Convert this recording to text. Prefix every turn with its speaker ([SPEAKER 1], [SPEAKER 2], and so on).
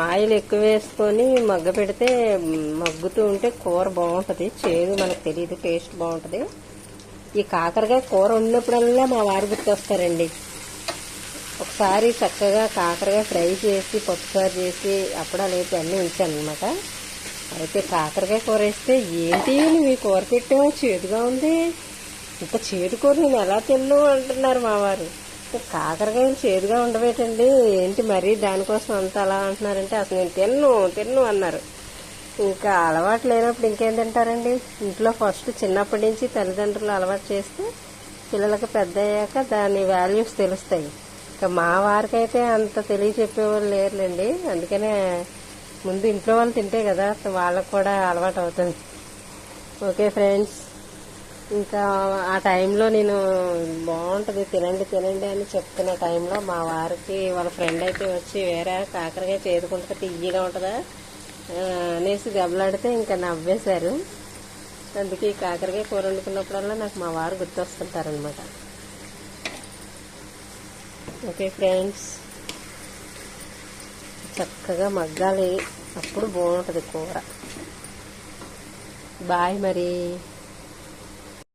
[SPEAKER 1] Oil ఎక్కువ వేసుకొని మగ్గ పెడితే మగ్గుతూ ఉంటే కూర బాగుంటుంది. చేదు మనకు తెలియదు, టేస్ట్ బాగుంటుంది. ఈ కాకరకాయ కూర ఉన్నప్పుడల్లా మా వారు గుర్తొస్తారండి. ఒకసారి చక్కగా కాకరకాయ ఫ్రై చేసి పప్పుచారు చేసి అప్పడాలు వేసి అన్నీ ఉంచాను అనమాట. అయితే కాకరకాయ కూర వేస్తే ఏంటి నువ్వు ఈ కూర పెట్టావు, చేదుగా ఉంది, ఇంత చేదు కూర నేను ఎలా తిన్నావు అంటున్నారు మా వారు. కాకరకాయలు చేదుగా ఉండవేటండి, ఏంటి మరీ దానికోసం అంత అలా అంటున్నారంటే అసలు నేను తిన్ను అన్నారు. ఇంకా అలవాటు లేనప్పుడు ఇంకేం తింటారండి. ఇంట్లో ఫస్ట్ చిన్నప్పటి నుంచి తల్లిదండ్రులు అలవాటు చేస్తే పిల్లలకు పెద్ద అయ్యాక దాని వాల్యూస్ తెలుస్తాయి. ఇంకా మా వారికైతే అంత చెప్పేవాళ్ళు లేరులేండి. అందుకనే ముందు ఇంట్లో వాళ్ళు తింటే కదా వాళ్ళకు కూడా అలవాటు అవుతుంది. ఓకే ఫ్రెండ్స్, ఇంకా ఆ టైంలో నేను బాగుంటుంది తినండి అని చెప్తున్న టైంలో మా వారికి వాళ్ళ ఫ్రెండ్ అయితే వచ్చి వేరే కాకరకాయ చేదుకుంటే తీయగా ఉంటుందా అనేసి దెబ్బలాడితే ఇంకా నవ్వేశారు. అందుకే ఈ కాకరకాయ కూర వండుకున్నప్పుడల్లా నాకు మా వారు గుర్తొస్తుంటారనమాట. ఓకే ఫ్రెండ్స్, చక్కగా మగ్గాలి, అప్పుడు బాగుంటుంది కూర. బాయ్ మరి.